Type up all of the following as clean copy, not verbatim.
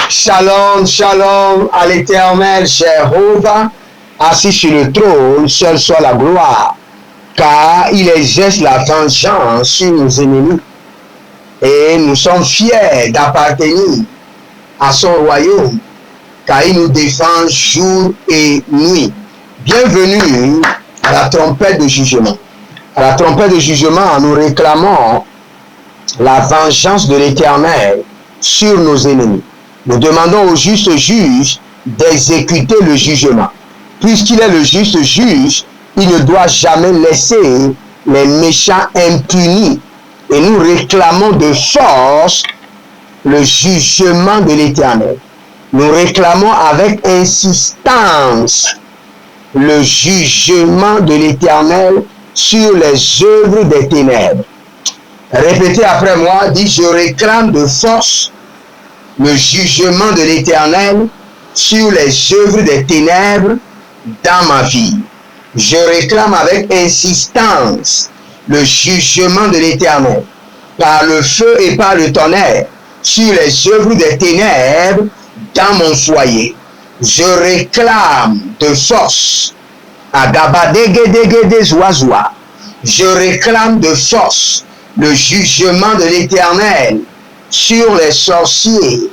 Shalom, shalom à l'Éternel, Jéhovah, assis sur le trône, seul soit la gloire, car il exerce la vengeance sur nos ennemis. Et nous sommes fiers d'appartenir à son royaume, car il nous défend jour et nuit. Bienvenue à la trompette de jugement. À la trompette de jugement, nous réclamons la vengeance de l'Éternel sur nos ennemis. Nous demandons au juste juge d'exécuter le jugement. Puisqu'il est le juste juge, il ne doit jamais laisser les méchants impunis. Et nous réclamons de force le jugement de l'Éternel. Nous réclamons avec insistance le jugement de l'Éternel sur les œuvres des ténèbres. Répétez après moi, dites, je réclame de force le jugement de l'Éternel sur les œuvres des ténèbres dans ma vie. Je réclame avec insistance le jugement de l'Éternel par le feu et par le tonnerre sur les œuvres des ténèbres dans mon foyer. Je réclame de force je réclame de force le jugement de l'Éternel sur les sorciers.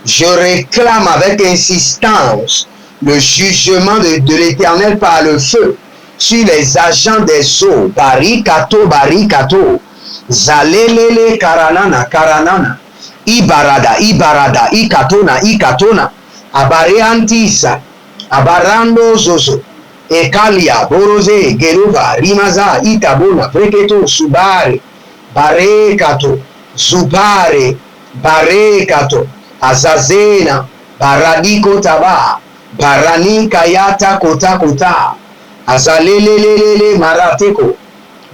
Je réclame avec insistance le jugement de l'Éternel par le feu sur les agents des eaux. Barikato, barikato. Zalelele, karanana, karanana. Ibarada, ibarada, ikatona, ikatona. Abareantisa, abarando zozo. Ekalia, borose, geruva, rimaza, itabona, preketo, subare. Barekato, zubare, barekato, azazena, baradiko taba, barani kayata kota kota, azalelelelele marateko,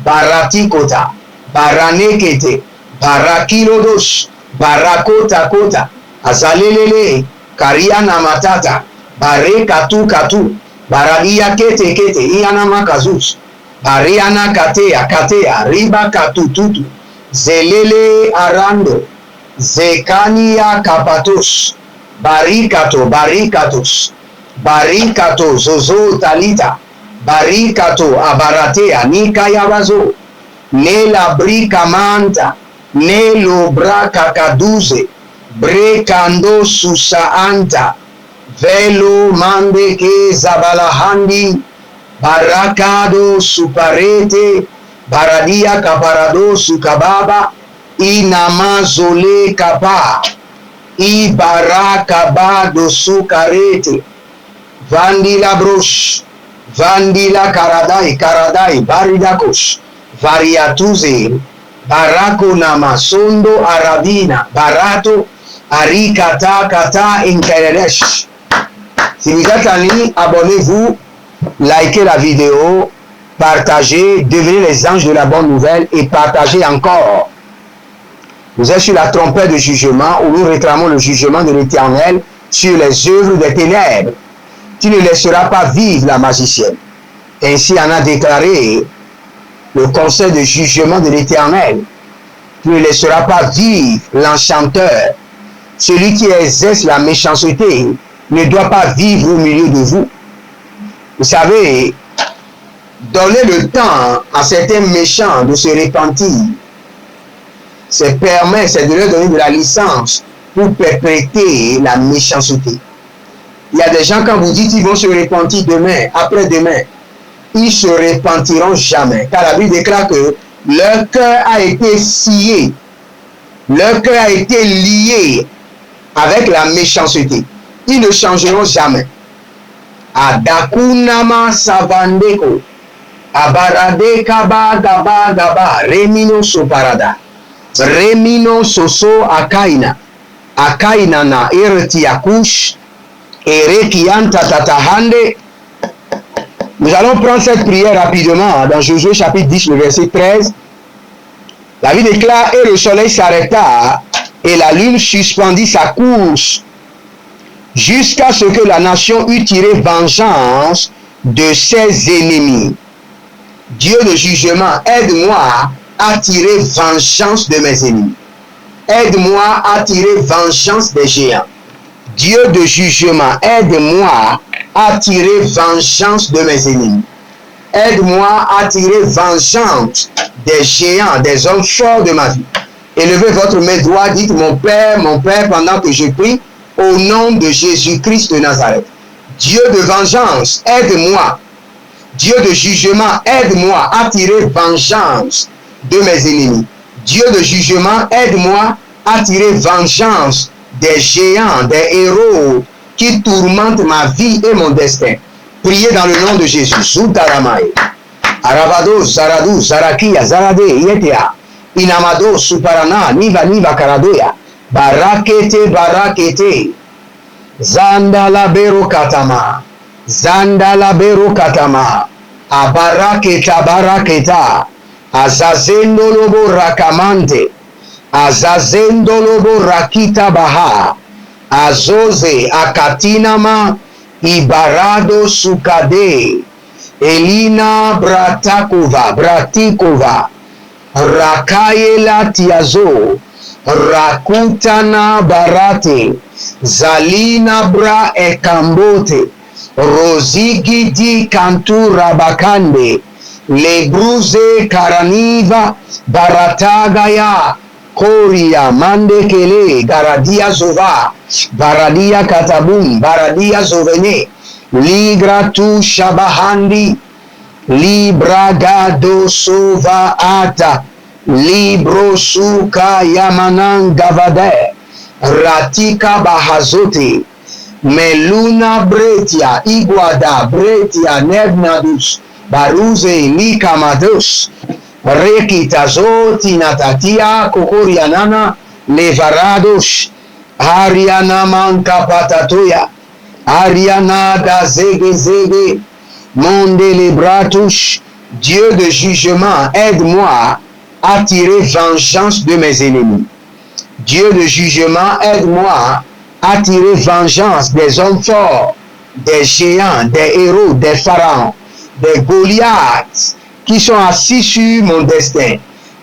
baratikota, baranekete, barakilodos, barakota kota, azalelele, kariana matata, barekatu katu, baradia kete kete, iana makazus, Ariana katea katea riba katututu zelele arando zekania kapatos barikato barikatos barikato zozo talita barikato abaratea nikayabazo nela brika manta nelo braka kaduze brekando susaanta velo mande ke zabalahandi Barakado suparete, baradia kaparado sukababa, inamazole kapa, ibarakabado sukarete, vandila brosh, vandila karadai, karadai, baridakos, variatuze, barako namasondo arabina, barato, arikata kata inkeredesh. Si vous êtes en ligne, abonnez-vous. Likez la vidéo, partagez, devenez les anges de la bonne nouvelle et partagez encore. Vous êtes sur la trompette de jugement où nous réclamons le jugement de l'Éternel sur les œuvres des ténèbres. Tu ne laisseras pas vivre la magicienne. Ainsi en a déclaré le conseil de jugement de l'Éternel. Tu ne laisseras pas vivre l'enchanteur. Celui qui exerce la méchanceté ne doit pas vivre au milieu de vous. Vous savez, donner le temps à certains méchants de se repentir, c'est de leur donner de la licence pour perpétrer la méchanceté. Il y a des gens, quand vous dites qu'ils vont se repentir demain, après-demain, ils ne se repentiront jamais. Car la Bible déclare que leur cœur a été scié, leur cœur a été lié avec la méchanceté. Ils ne changeront jamais. Adakunama savandeko abarade kaba gaba gaba remino soparada remino soso akaina akaina na irti akush erekianta tatahande. Nous allons prendre cette prière rapidement dans Josué chapitre 10 le verset 13. La Bible déclare et le soleil s'arrêta et la lune suspendit sa course jusqu'à ce que la nation eût tiré vengeance de ses ennemis. Dieu de jugement, aide-moi à tirer vengeance de mes ennemis. Aide-moi à tirer vengeance des géants. Dieu de jugement, aide-moi à tirer vengeance de mes ennemis. Aide-moi à tirer vengeance des géants, des hommes forts de ma vie. Élevez votre main droite, dites mon Père, pendant que je prie, au nom de Jésus-Christ de Nazareth. Dieu de vengeance, aide-moi. Dieu de jugement, aide-moi à tirer vengeance de mes ennemis. Dieu de jugement, aide-moi à tirer vengeance des géants, des héros qui tourmentent ma vie et mon destin. Priez dans le nom de Jésus. Zutaramai. Arabado, Zaradou, Zarakia, Zarade, Yetea. Inamado, Suparana, Niva, Karadoya. Barakete, Barakete. Zandalabero Katama. Zandalabero Katama. Abaraketa, Baraketa. Azazendo Lobo Rakamante. Azazendo Lobo Rakita Baha. Azoze Akatinama. Ibarado Sukade. Elina Bratikova. Rakaela Tiazo. Rakutana Barate. Zalina Bra Ekambote. Rozigidi Kantura Bakande. Lebruze Karaniva Baratagaya. Koria Mandekele Garadia Zova. Baradia Katabum. Baradia Zovene. Ligratu Shabahandi. Libragado Sova Ata. Libro Suka Yamanan Gavade. Ratika Bahazote. Meluna Bretia. Iguada Bretia Nevnadus. Baruze Likamados. Rekitazoti Natatia Kokorianana Levarados. Ariana Manka Patatoya. Ariana da Zege. Monde Libratus. Dieu de jugement, aide-moi à tirer vengeance de mes ennemis. Dieu de jugement, aide-moi à tirer vengeance des hommes forts, des géants, des héros, des pharaons, des Goliaths qui sont assis sur mon destin.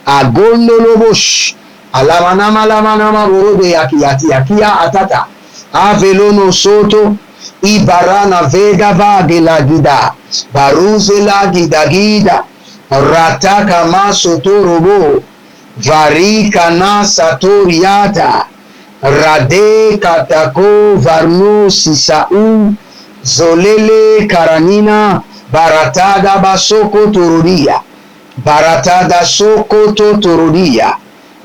À Gondolobosh, à Lamanama Borode Yakia Atata, à Velono Soto, Ibarana Vegava Gelagida, Baruzela Gida, Ratakama Sotorobo, Varikana Satoriata, Rade Katako Varnu Sisau, Zolele Karanina, Baratada Basoko Torodia, Baratada Sokoto Torodia,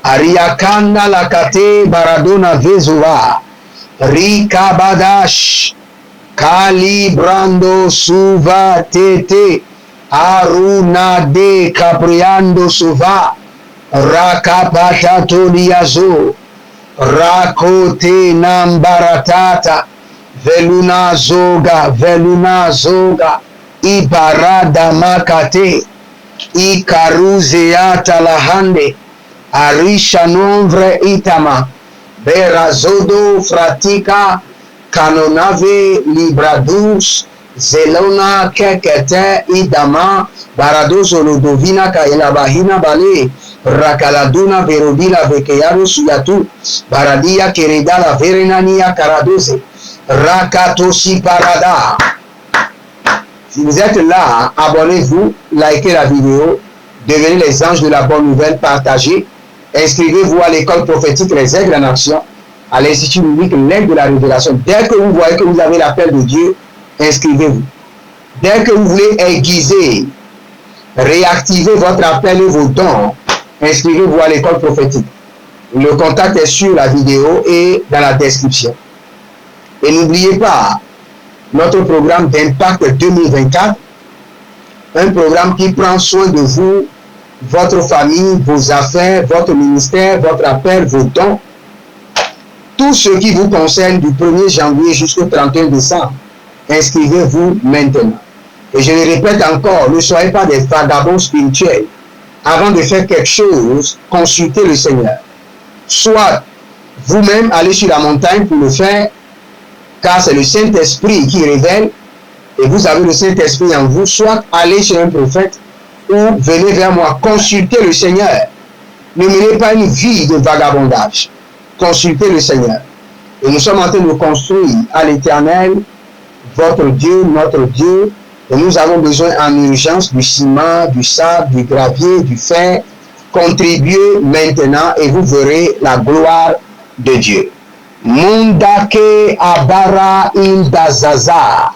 Ariakanda Lakate Baradona Vezova, Rikabadash, Kalibrando Suva Tete, Aruna de Capriando Suva, Rakapata Toliazo, Rakote Nambaratata, Veluna Zoga, Ibarada Makate, Ikaruzeata Lahande, Arisha Nombre Itama, Berazodo Fratica, Canonave Libradus, Zelona Kekete Idama, Baradoso Lodovina Kaelabahina Bale, Rakaladuna Verodila Vekeyaru Suyatu, Baradia Keredala Verenania Karadose, Rakatosi Parada. Si vous êtes là, abonnez-vous, likez la vidéo, devenez les anges de la bonne nouvelle, partagez, inscrivez-vous à l'école prophétique Les Aigles en Action, à l'Institut biblique L'Aigle de la Révélation. Dès que vous voyez que vous avez l'appel de Dieu, inscrivez-vous. Dès que vous voulez aiguiser, réactiver votre appel et vos dons, inscrivez-vous à l'école prophétique. Le contact est sur la vidéo et dans la description. Et n'oubliez pas, notre programme d'Impact 2024, un programme qui prend soin de vous, votre famille, vos affaires, votre ministère, votre appel, vos dons, tout ce qui vous concerne du 1er janvier jusqu'au 31 décembre. Inscrivez-vous maintenant. Et je le répète encore, ne soyez pas des vagabonds spirituels. Avant de faire quelque chose, consultez le Seigneur. Soit vous-même allez sur la montagne pour le faire, car c'est le Saint-Esprit qui révèle, et vous avez le Saint-Esprit en vous, soit allez chez un prophète, ou venez vers moi, consultez le Seigneur. Ne menez pas une vie de vagabondage. Consultez le Seigneur. Et nous sommes en train de construire à l'Éternel, votre Dieu, notre Dieu. Et nous avons besoin en urgence du ciment, du sable, du gravier, du fer. Contribuez maintenant et vous verrez la gloire de Dieu. Mundake abara indazaza.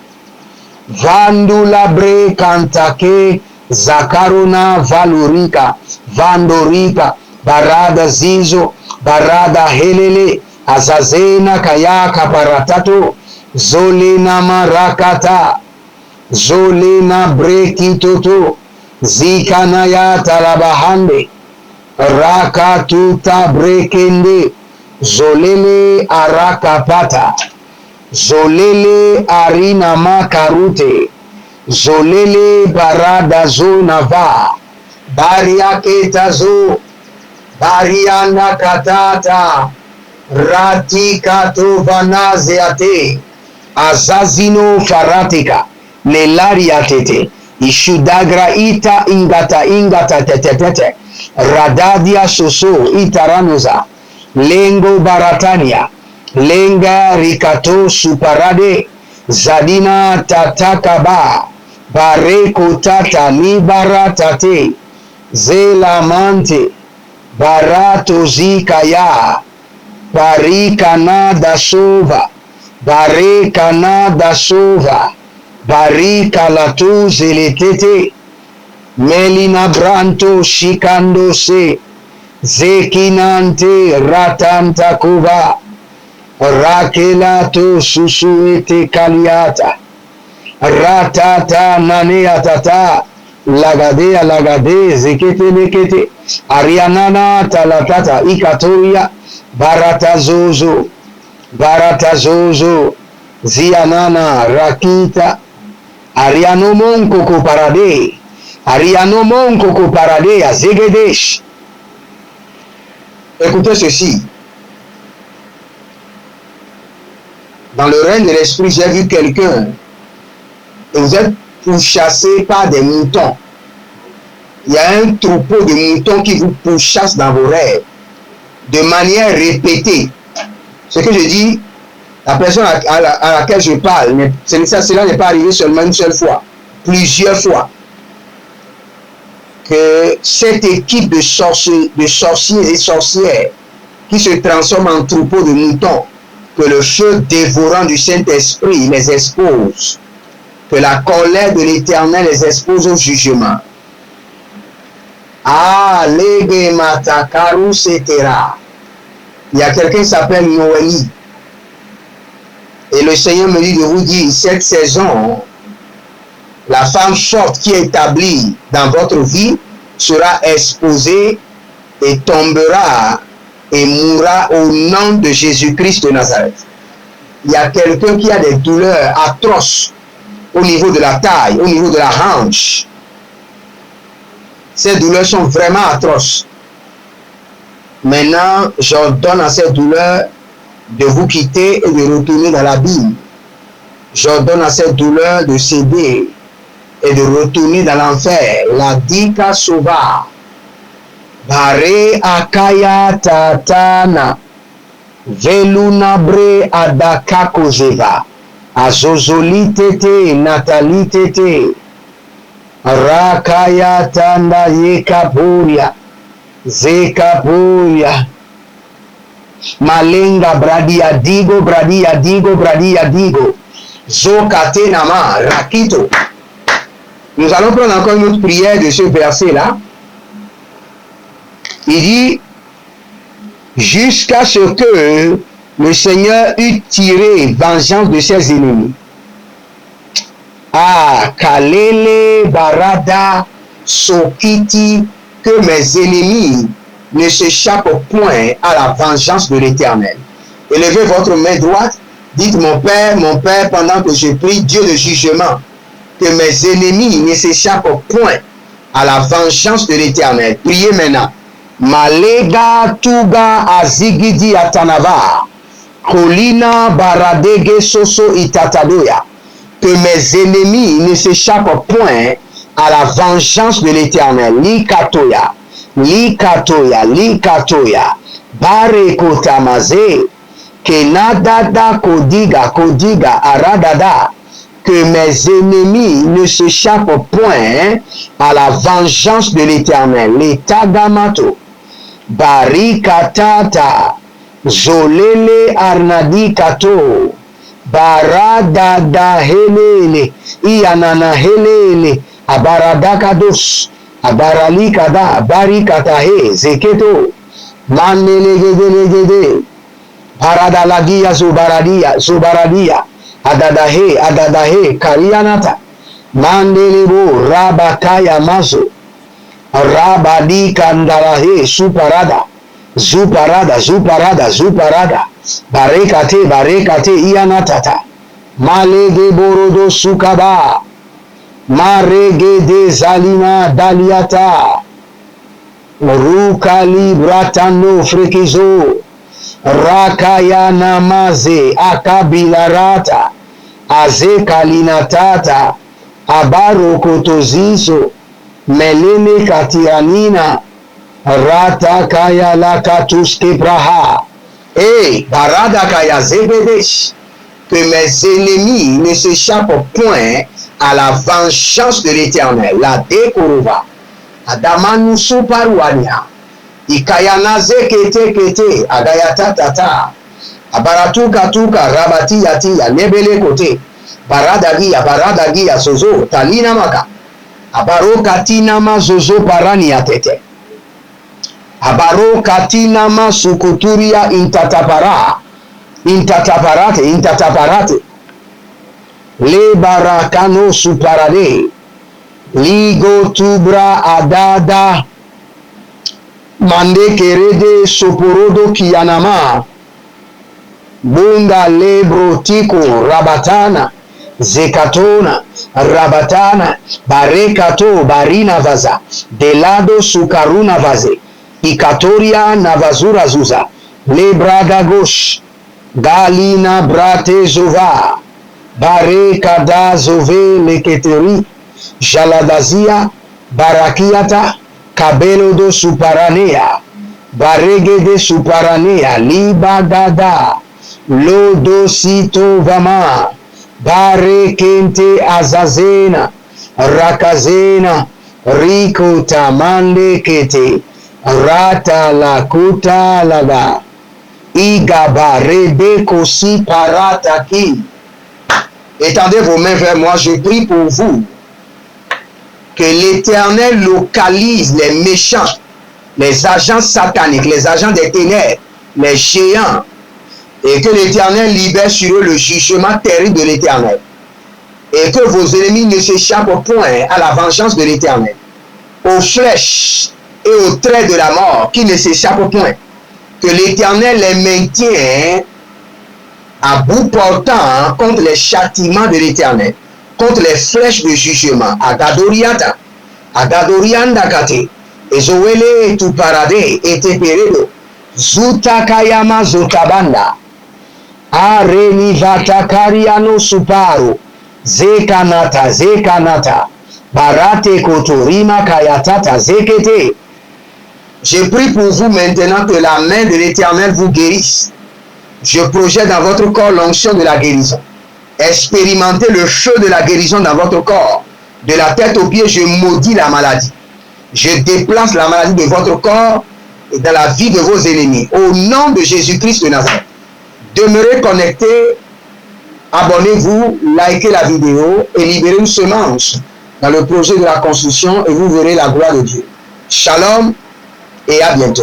Vandulabre kantake zakaruna valurika. Vandorika. Barada zizo. Barada helele. Azazena kayaka paratato. Zolena marakata. Zolena brekitoto. Zikanaya talabahande. Rakatuta brekende. Zolele arakapata. Zolele arina makarute. Zolele barada zonava. Bariaketa zo. Bariana katata. Ratikato vanazeate. Azazino faratika. Lelariatete. Ishudagra ita ingata tetetete. Radadia soso itaranoza. Lengo baratania. Lenga rikato suparade. Zadina tatakaba. Bareko tata libaratate. Zelamante. Barato zikaya. Barikana da sova. Barikana da sova. Barika latu zeletete. Melina branto shikando se. Zekinante ratanta kuba. Rakelato susuete kaliata. Ratata naneatata. Lagade zekete lekete. Arianana talatata ikatoria. Baratazozo. Baratazozo. Zianana rakita. Ariano monko ko parade. Ariano monko ko parade à Zegedesh. Écoutez ceci. Dans le règne de l'esprit, j'ai vu quelqu'un. Et vous êtes pourchassé par des moutons. Il y a un troupeau de moutons qui vous pourchasse dans vos rêves. De manière répétée. Ce que je dis, la personne à laquelle je parle, cela n'est pas arrivé seulement une seule fois, plusieurs fois. Que cette équipe de sorciers et sorcières qui se transforment en troupeau de moutons, que le feu dévorant du Saint-Esprit les expose, que la colère de l'Éternel les expose au jugement. Ah, lege matakaru setera. Il y a quelqu'un qui s'appelle Noémie. Et le Seigneur me dit de vous dire, cette saison, la femme forte qui est établie dans votre vie sera exposée et tombera et mourra au nom de Jésus-Christ de Nazareth. Il y a quelqu'un qui a des douleurs atroces au niveau de la taille, au niveau de la hanche. Ces douleurs sont vraiment atroces. Maintenant, j'ordonne à ces douleurs de vous quitter et de retourner dans l'abîme. J'ordonne à cette douleur de céder et de retourner dans l'enfer. La dika sova. Bare akaya tatana. Veluna bre adaka kozeva. Azozoli tete, Nathalie tete. Rakaya tanda yekapuria. Zekapuria. Malenga bradia digo. Zokate nama rakito. Nous allons prendre encore une autre prière de ce verset-là. Il dit, jusqu'à ce que le Seigneur eût tiré vengeance de ses ennemis. Ah, kalele barada sokiti, que mes ennemis ne s'échappent point à la vengeance de l'Éternel. Élevez votre main droite, dites mon Père, pendant que je prie, Dieu de jugement, que mes ennemis ne s'échappent point à la vengeance de l'Éternel. Priez maintenant. Malega tuga azigidi atanava, kolina baradege soso itatadoya, que mes ennemis ne s'échappent point à la vengeance de l'Éternel. Likatoya, bareko tamaze, Kenadada kodiga aradada, que mes ennemis ne s'échappent point à la vengeance de l'Éternel. Letagamato, barikatata, zolele arnadikato, baradada helele, ianana helele, abaradakados, abaralikada, barikatahe, zeketo, manelegede, paradalagia zubaradia, adadahe, karianata, mandelebo, rabakaya mazo, rabadi kandalahe, zuparada, barekate, ianatata, malege borodo sukaba, marege de zalina daliata, rukali bratano frekizo, rakaya namaze akabilarata, azekalinatata, abarokotozizo, melene katiranina, rata kaya lakatuske praha, barada kaya zebedesh, que mes ennemis ne s'échappent point à la vengeance de l'Éternel. La décorova, adamanu suparuania, ikayanaze kete, agayata, abaratuka, rabati, nebele kote, baradagia, sozo, talina maka, abarokatina ma zozo parania tete, abarokatina ma sukuturia intataparate, le barakano suparade, ligo tubra adada, mande kerede soporodo kianama, bunda lebro tiko rabatana, zekatona, rabatana, barekato barina vaza, delado sukaruna vaze, ikatoria navazura zuza, lebraga gosh, galina brate zova, barekada zove leketeri, jaladazia, barakiata, kabelo do suparanea, barege de suparanea, libagada, lodosito vama, barekente azazena, rakazena, rikota mande kete, rata lakuta laga, igaba rebeko si parata ki. Étendez vos mains vers moi, je prie pour vous que l'Éternel localise les méchants, les agents sataniques, les agents des ténèbres, les géants, et que l'Éternel libère sur eux le jugement terrible de l'Éternel, et que vos ennemis ne s'échappent point à la vengeance de l'Éternel, aux flèches et aux traits de la mort qui ne s'échappent point, que l'Éternel les maintient à bout portant contre les châtiments de l'Éternel, contre les flèches de jugement, agadoriandakate, ezoele tu parade, eteperedo, zutakayama zotabanda, arenivatakariano suparo, zekanata, barate kotorima kayatata, zekete. Je prie pour vous maintenant que la main de l'Éternel vous guérisse. Je projette dans votre corps l'onction de la guérison. Expérimentez le feu de la guérison dans votre corps. De la tête aux pieds, je maudis la maladie. Je déplace la maladie de votre corps et dans la vie de vos ennemis. Au nom de Jésus-Christ de Nazareth. Demeurez connectés, abonnez-vous, likez la vidéo et libérez une semence dans le projet de la construction et vous verrez la gloire de Dieu. Shalom et à bientôt.